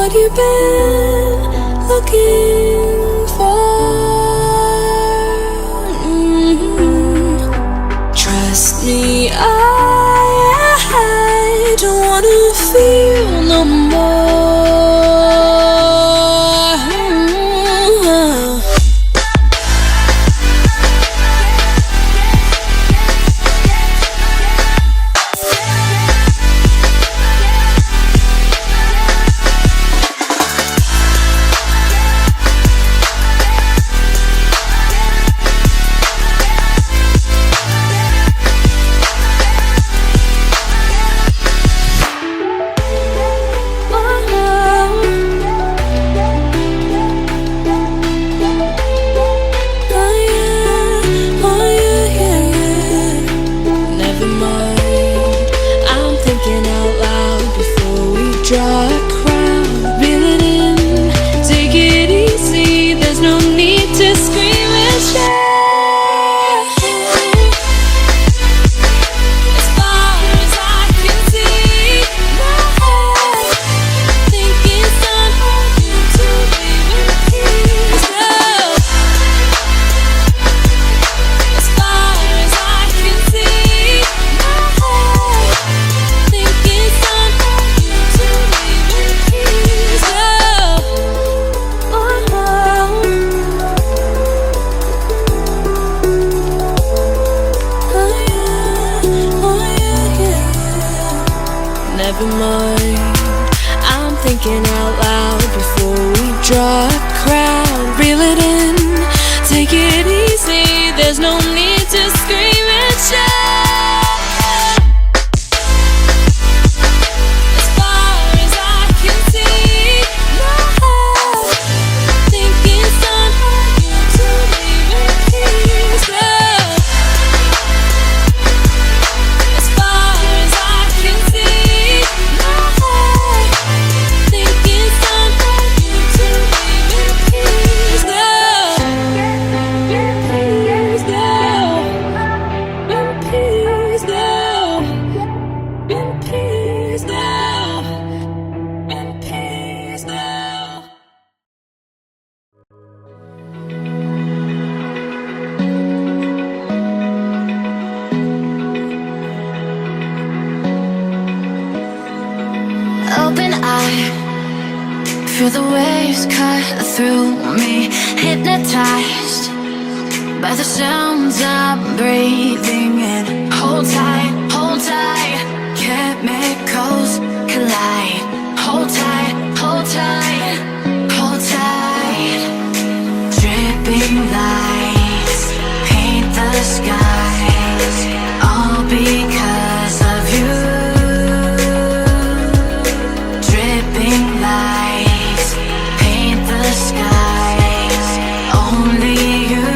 what you've been looking for. Trust me, I don't wanna feel no more. Feel the waves cut through me, hypnotized by the sounds I'm breathing in. Hold tight, chemicals collide. Hold tight, hold tight, hold tight. Dripping lights paint the skies, all because of you. Dripping lights paint the skies, only you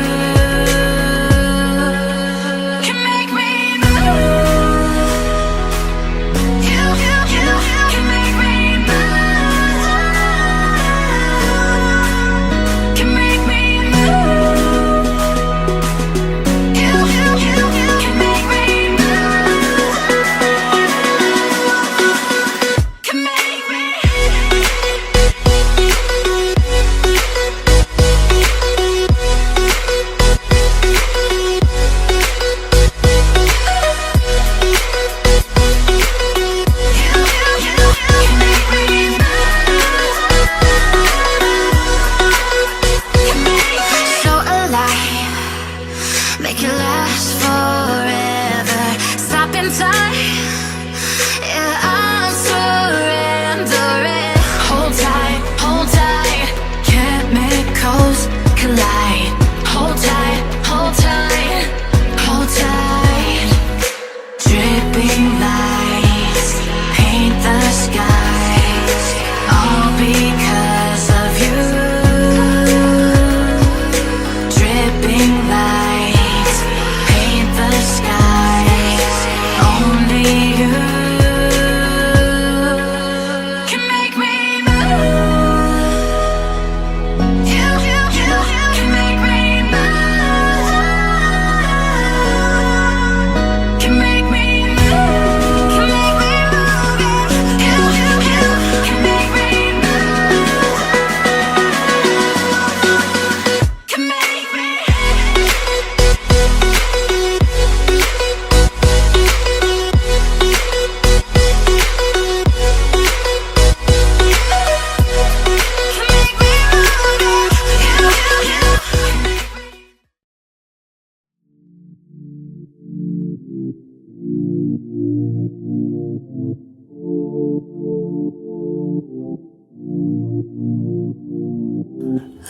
can make me move. You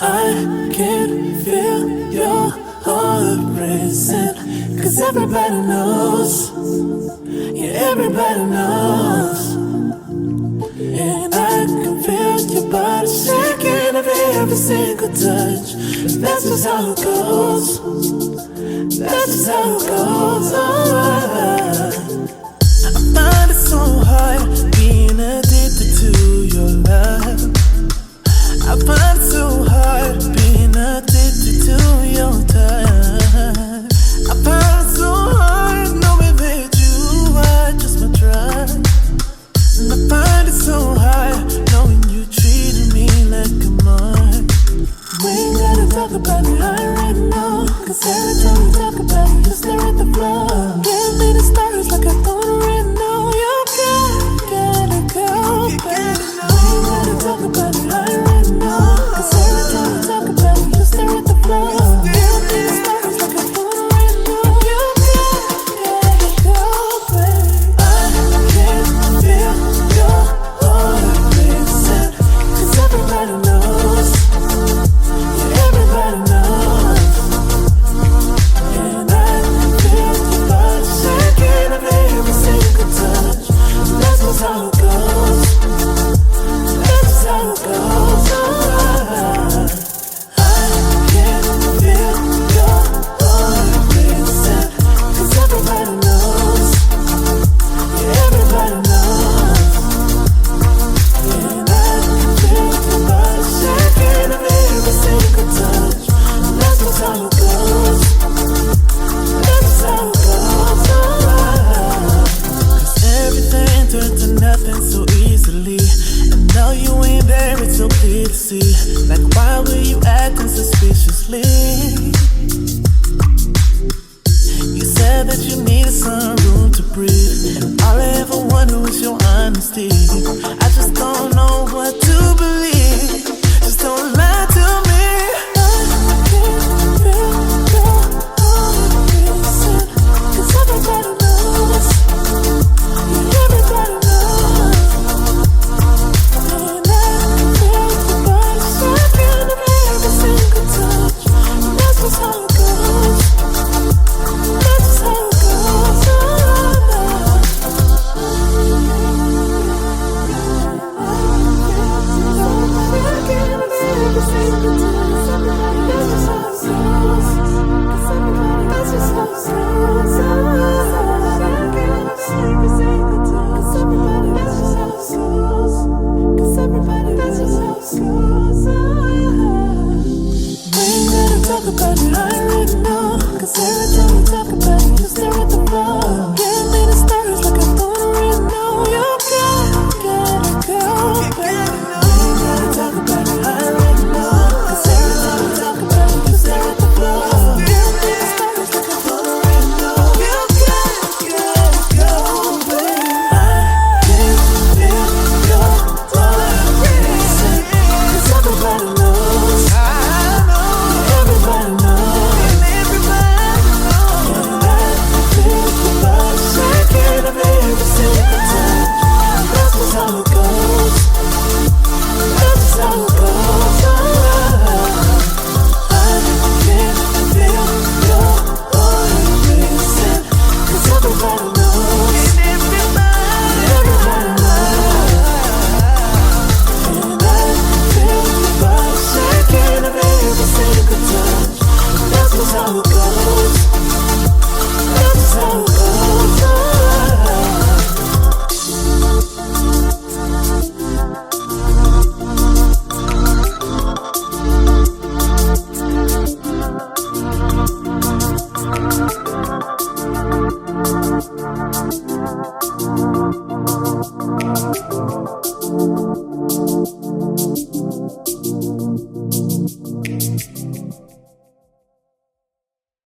I can feel your heart racing, 'cause everybody knows, yeah, everybody knows. And I can feel your body shaking of every single touch. That's just how it goes. That's just how it goes. I find it so hard being addicted to your love. I find it so hard being addicted to your touch. I find it so hard knowing that you are just my drug. And I find it so hard knowing you treated me like a mark. We ain't gotta talk about it right now, 'cause every time we talk about it, you stare at the floor. Give me the stories like I don't already know. You gotta go, baby. We ain't gotta talk about it right now, 'cause every time we talk about it, you stare at the floor. Give me the stories like I don't already know. You gotta go, baby. I can feel your heart racing, 'cause everybody knows. Everybody knows. And I can feel your body shaking of every single touch. That's just how it goes. That's just how it goes. I can feel your heart racing, 'cause everybody knows. Yeah, everybody knows. And I can feel your body shaking of every single touch. That's just how it goes. That's just how it goes. 'Cause everything turned to nothing so easily, and now you ain't there, it's so clear to see. Like, why were you acting suspiciously? You said that you needed some room to breathe, and all I ever wanted was your honesty. I just don't know what to believe. Just don't lie to me. I can feel your heart racing, 'cause everybody knows. Everybody knows. And I can feel your body shaking of every single touch. That's just how it goes. That's just how it goes. Talk about it.